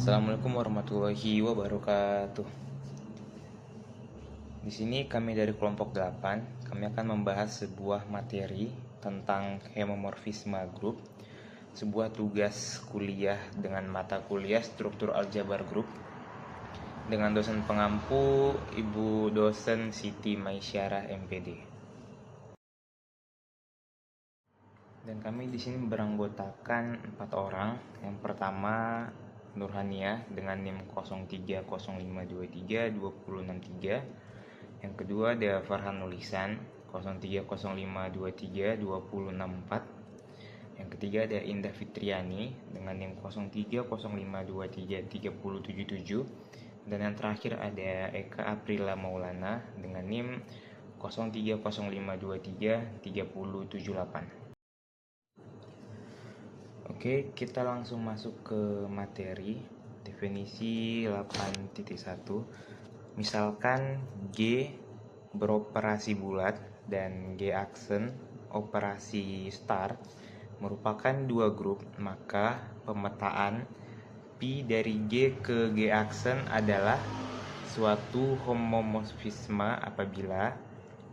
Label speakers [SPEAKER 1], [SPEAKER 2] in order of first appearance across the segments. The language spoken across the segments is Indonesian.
[SPEAKER 1] Assalamualaikum warahmatullahi wabarakatuh. Di sini kami dari kelompok 8, kami akan membahas sebuah materi tentang homomorfisme grup, sebuah tugas kuliah dengan mata kuliah struktur aljabar grup dengan dosen pengampu Ibu dosen Siti Maisyarah MPD. Dan kami di sini beranggotakan 4 orang. Yang pertama Nurhania dengan NIM 0305232063. Yang kedua ada Farhan Nulisan 0305232064. Yang ketiga ada Indah Fitriani dengan NIM 0305233077. Dan yang terakhir ada Eka Aprila Maulana dengan NIM 0305233078. Oke, kita langsung masuk ke materi. Definisi 8.1. Misalkan G beroperasi bulat dan G aksen operasi star merupakan dua grup, maka pemetaan Pi dari G ke G aksen adalah suatu homomorfisme apabila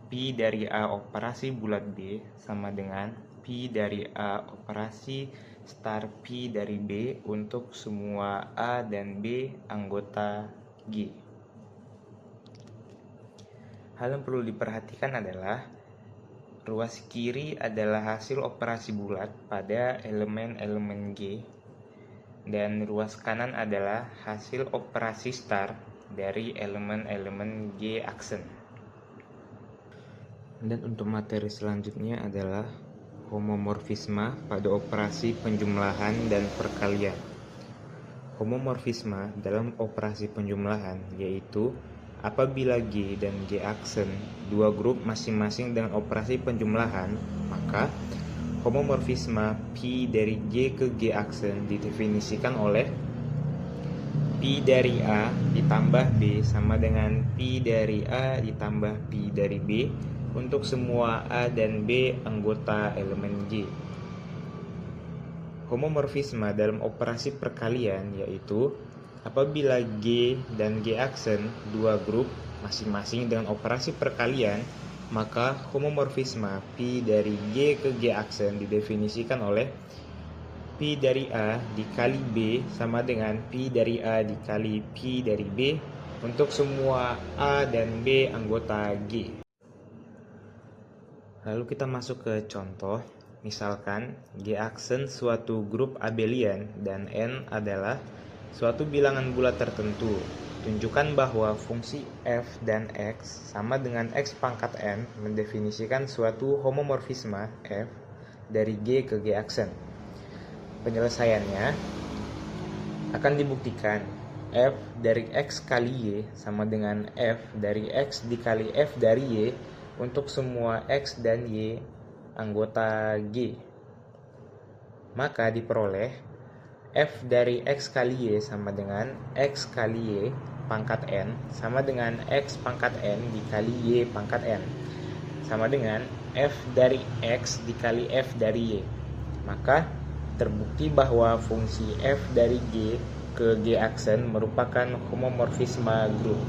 [SPEAKER 1] Pi dari A operasi bulat B sama dengan Pi dari A operasi star Pi dari B untuk semua A dan B anggota G. Hal yang perlu diperhatikan adalah ruas kiri adalah hasil operasi bulat pada elemen-elemen G dan ruas kanan adalah hasil operasi star dari elemen-elemen G aksen. Dan untuk materi selanjutnya adalah homomorfisme pada operasi penjumlahan dan perkalian. Homomorfisme dalam operasi penjumlahan yaitu apabila G dan G aksen dua grup masing-masing dengan operasi penjumlahan, maka homomorfisme Pi dari G ke G aksen didefinisikan oleh Pi dari A ditambah B sama dengan Pi dari A ditambah Pi dari B untuk semua A dan B anggota elemen G. Homomorfisme dalam operasi perkalian yaitu apabila G dan G aksen dua grup masing-masing dengan operasi perkalian, maka homomorfisme Pi dari G ke G aksen didefinisikan oleh Pi dari A dikali B sama dengan Pi dari A dikali Pi dari B untuk semua A dan B anggota G. Lalu kita masuk ke contoh. Misalkan G aksen suatu grup abelian dan N adalah suatu bilangan bulat tertentu. Tunjukkan bahwa fungsi f dan x sama dengan x pangkat n mendefinisikan suatu homomorfisme f dari G ke G aksen. Penyelesaiannya akan dibuktikan f dari x kali y sama dengan f dari x dikali f dari y untuk semua x dan y anggota G. Maka diperoleh f dari x kali y sama dengan x kali y pangkat n sama dengan x pangkat n dikali y pangkat n sama dengan f dari x dikali f dari y. Maka terbukti bahwa fungsi f dari G ke G aksen merupakan homomorfisme grup.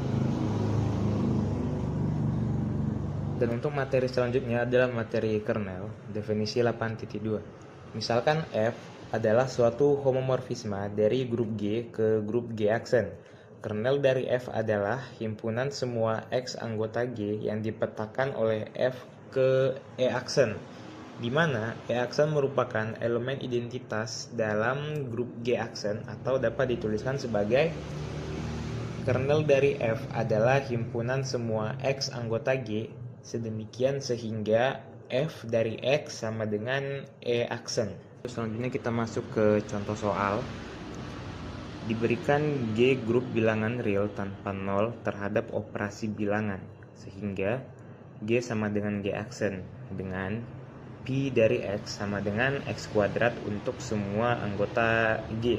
[SPEAKER 1] Dan untuk materi selanjutnya adalah materi kernel, definisi 8.2. Misalkan F adalah suatu homomorfisme dari grup G ke grup G aksen. Kernel dari F adalah himpunan semua X anggota G yang dipetakan oleh F ke E aksen, di mana E aksen merupakan elemen identitas dalam grup G aksen atau dapat dituliskan sebagai kernel dari F adalah himpunan semua X anggota G sedemikian sehingga f dari x sama dengan e aksen. Selanjutnya kita masuk ke contoh soal. Diberikan G grup bilangan real tanpa nol terhadap operasi bilangan, sehingga G sama dengan G aksen dengan Pi dari X sama dengan X kuadrat untuk semua anggota G.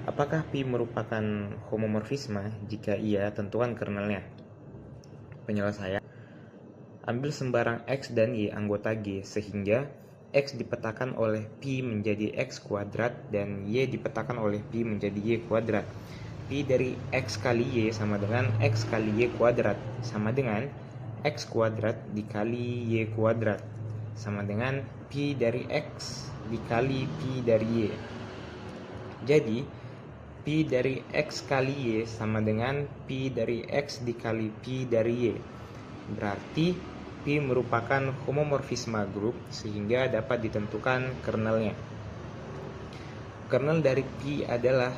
[SPEAKER 1] Apakah Pi merupakan homomorfisme? Jika iya, tentukan kernelnya. Penyelesaian. Ambil sembarang X dan Y anggota G sehingga X dipetakan oleh Pi menjadi X kuadrat dan Y dipetakan oleh Pi menjadi Y kuadrat. Pi dari X kali Y sama dengan X kali Y kuadrat sama dengan X kuadrat dikali Y kuadrat sama dengan Pi dari X dikali Pi dari Y. Jadi Pi dari X kali Y sama dengan Pi dari X dikali Pi dari Y. Berarti Pi merupakan homomorfisme grup sehingga dapat ditentukan kernelnya. Kernel dari Pi adalah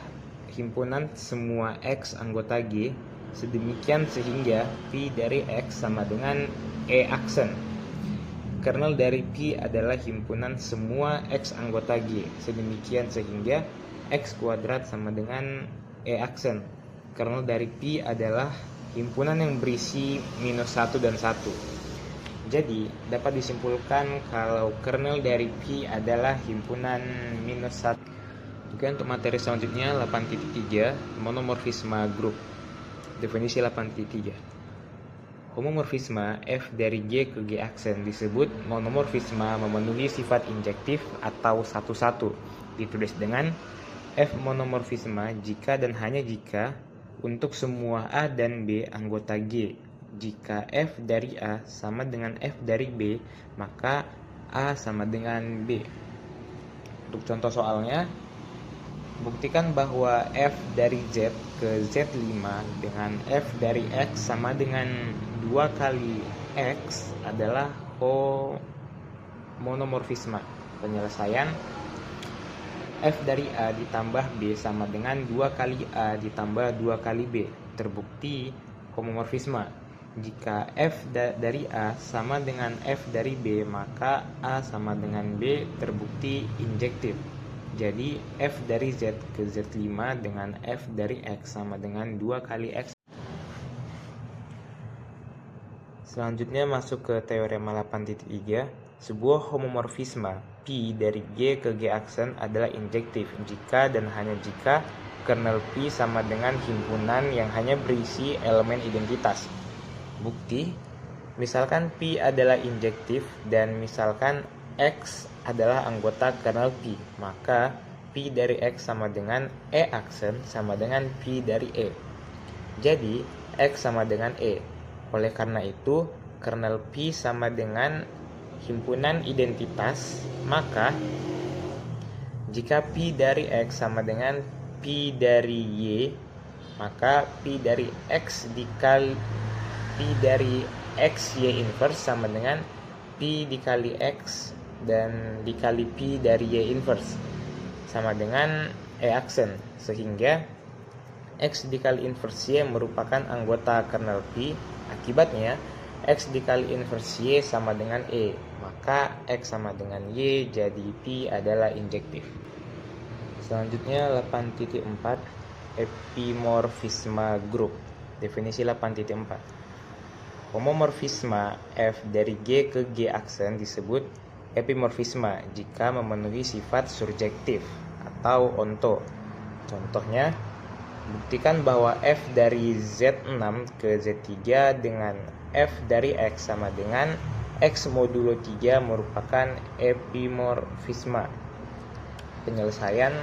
[SPEAKER 1] himpunan semua X anggota G sedemikian sehingga Pi dari X sama dengan E aksen. Kernel dari Pi adalah himpunan semua X anggota G sedemikian sehingga X kuadrat sama dengan E aksen. Kernel dari Pi adalah himpunan yang berisi minus 1 dan 1. Jadi dapat disimpulkan kalau kernel dari Pi adalah himpunan minus 1. Juga untuk materi selanjutnya 8.3 monomorfisme grup. Definisi 8.3. Homomorfisme F dari G ke G aksen disebut monomorfisme memenuhi sifat injektif atau satu-satu. Ditulis dengan F monomorfisme jika dan hanya jika untuk semua A dan B anggota G. Jika F dari A sama dengan F dari B, maka A sama dengan B. Untuk contoh soalnya, buktikan bahwa F dari Z ke Z5 dengan F dari X sama dengan 2 kali X adalah monomorfisme. Penyelesaian F dari A ditambah B sama dengan 2 kali A ditambah 2 kali B. Terbukti homomorfisme. Jika F dari A sama dengan F dari B, maka A sama dengan B terbukti injektif. Jadi F dari Z ke Z5 dengan F dari X sama dengan 2 kali X. Selanjutnya masuk ke teorema 8.3. Sebuah homomorfisme Pi dari G ke G aksen adalah injektif jika dan hanya jika kernel Pi sama dengan himpunan yang hanya berisi elemen identitas. Bukti, misalkan Pi adalah injektif dan misalkan X adalah anggota kernel Pi, maka Pi dari X sama dengan E aksen sama dengan Pi dari E. Jadi X sama dengan E. Oleh karena itu, kernel Pi sama dengan himpunan identitas, maka jika Pi dari X sama dengan Pi dari Y, maka Pi dari X dikali Pi dari X Y inverse sama dengan Pi dikali X dan dikali Pi dari Y inverse sama dengan E aksen, sehingga X dikali inverse Y merupakan anggota kernel Pi. Akibatnya X dikali inverse Y sama dengan E, maka X sama dengan Y, jadi Pi adalah injektif. Selanjutnya 8.4 epimorfisme grup. Definisi 8.4. Homomorfisme F dari G ke G aksen disebut epimorfisme jika memenuhi sifat surjektif atau onto. Contohnya, buktikan bahwa F dari Z6 ke Z3 dengan F dari X sama dengan X modulo 3 merupakan epimorfisme. Penyelesaian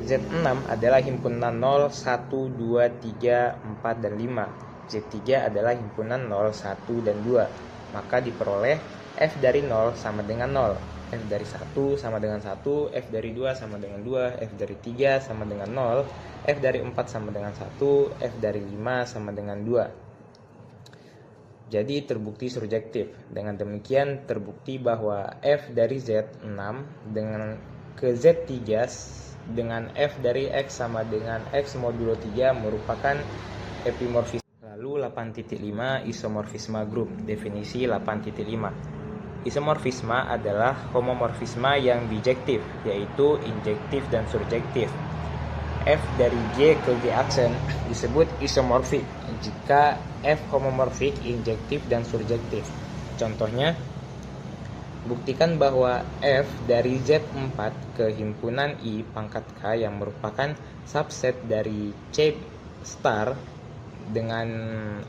[SPEAKER 1] Z6 adalah himpunan 0, 1, 2, 3, 4, dan 5. Z3 adalah himpunan 0, 1, dan 2. Maka diperoleh F dari 0 sama dengan 0. F dari 1 sama dengan 1, F dari 2 sama dengan 2, F dari 3 sama dengan 0, F dari 4 sama dengan 1, F dari 5 sama dengan 2. Jadi terbukti surjektif. Dengan demikian terbukti bahwa F dari Z6 dengan ke Z3 dengan F dari X sama dengan X modulo 3 merupakan epimorfisme. Lalu 8.5 isomorfisme grup. Definisi 8.5. Isomorfisme adalah homomorfisme yang bijektif, yaitu injektif dan surjektif. F dari G ke G aksen disebut isomorfik jika F homomorfik, injektif, dan surjektif. Contohnya, buktikan bahwa F dari Z4 ke himpunan I pangkat K yang merupakan subset dari C star dengan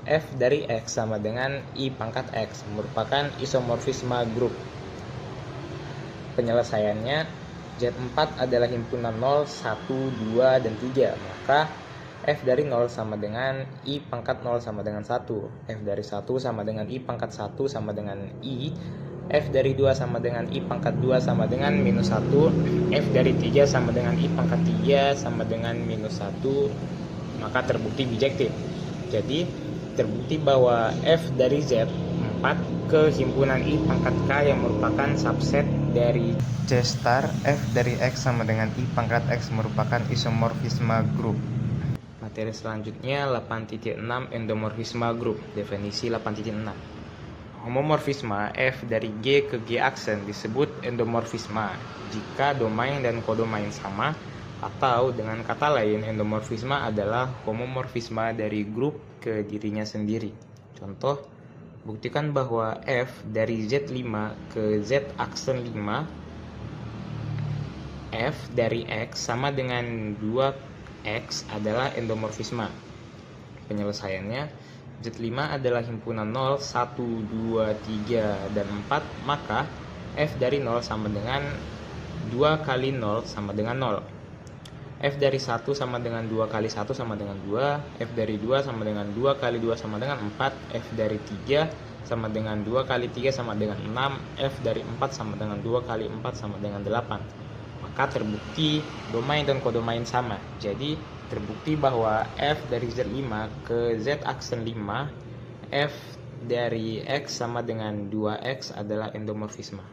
[SPEAKER 1] F dari X sama dengan I pangkat X merupakan isomorfisme grup. Penyelesaiannya, Z4 adalah himpunan 0, 1, 2, dan 3. Maka F dari 0 sama dengan I pangkat 0 sama dengan 1. F dari 1 sama dengan I pangkat 1 sama dengan I. F dari 2 sama dengan I pangkat 2 sama dengan minus 1. F dari 3 sama dengan I pangkat 3 sama dengan minus 1. Maka terbukti bijektif. Jadi terbukti bahwa F dari Z4 ke himpunan I pangkat K yang merupakan subset dari C star F dari X sama dengan I pangkat X merupakan isomorfisme grup. Materi selanjutnya 8.6 endomorfisme grup. Definisi 8.6. Homomorfisme F dari G ke G aksen disebut endomorfisme jika domain dan kodomain sama, atau dengan kata lain endomorfisme adalah homomorfisme dari grup ke dirinya sendiri. Contoh, buktikan bahwa F dari Z5 ke Z aksen 5 F dari X sama dengan 2X adalah endomorfisme. Penyelesaiannya, Z5 adalah himpunan 0, 1, 2, 3, dan 4, maka F dari 0 sama dengan 2 kali 0 sama dengan 0. F dari 1 sama dengan 2 kali 1 sama dengan 2, F dari 2 sama dengan 2 kali 2 sama dengan 4, F dari 3 sama dengan 2 kali 3 sama dengan 6, F dari 4 sama dengan 2 kali 4 sama dengan 8. Maka terbukti domain dan kodomain sama. Jadi terbukti bahwa F dari Z5 ke Z aksen 5, F dari X sama dengan 2X adalah endomorfisme.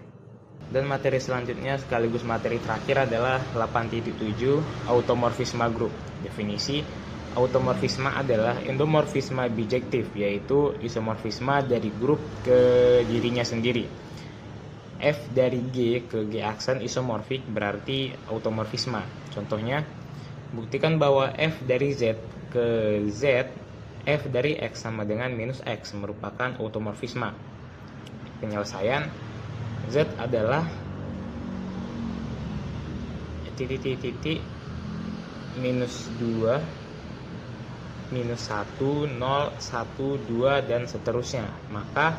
[SPEAKER 1] Dan materi selanjutnya sekaligus materi terakhir adalah 8.7 automorfisme grup. Definisi, automorfisme adalah endomorfisme bijektif, yaitu isomorfisme dari grup ke dirinya sendiri. F dari G ke G aksen isomorfik berarti automorfisme. Contohnya, buktikan bahwa F dari Z ke Z, F dari X sama dengan minus X merupakan automorfisme. Penyelesaian, Z adalah titik minus 2, minus 1, 0, 1, 2, dan seterusnya. Maka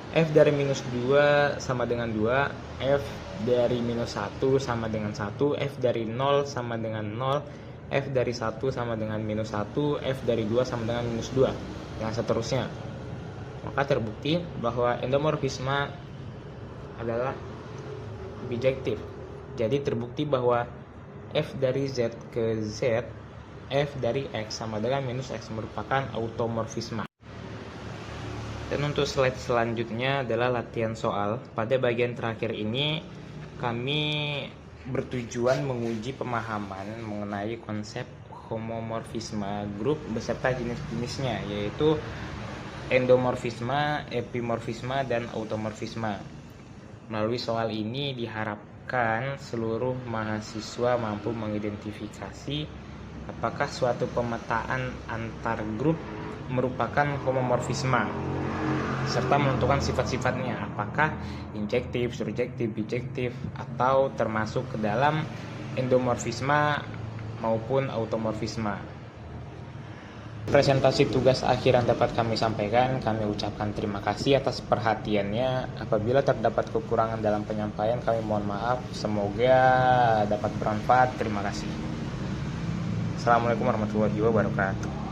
[SPEAKER 1] F dari minus 2 sama dengan 2, F dari minus 1 sama dengan 1, F dari 0 sama dengan 0, F dari 1 sama dengan minus 1, F dari 2 sama dengan minus 2, dan seterusnya. Maka terbukti bahwa endomorfisme adalah bijektif. Jadi terbukti bahwa F dari Z ke Z, F dari X sama dengan minus X merupakan automorfisme. Dan untuk slide selanjutnya adalah latihan soal. Pada bagian terakhir ini kami bertujuan menguji pemahaman mengenai konsep homomorfisme grup beserta jenis-jenisnya, yaitu endomorfisme, epimorfisme, dan automorfisme. Melalui soal ini diharapkan seluruh mahasiswa mampu mengidentifikasi apakah suatu pemetaan antar grup merupakan homomorfisme, serta menentukan sifat-sifatnya, apakah injektif, surjektif, bijektif, atau termasuk ke dalam endomorfisme maupun automorfisme. Presentasi tugas akhir yang dapat kami sampaikan, kami ucapkan terima kasih atas perhatiannya. Apabila terdapat kekurangan dalam penyampaian, kami mohon maaf. Semoga dapat bermanfaat. Terima kasih. Assalamualaikum warahmatullahi wabarakatuh.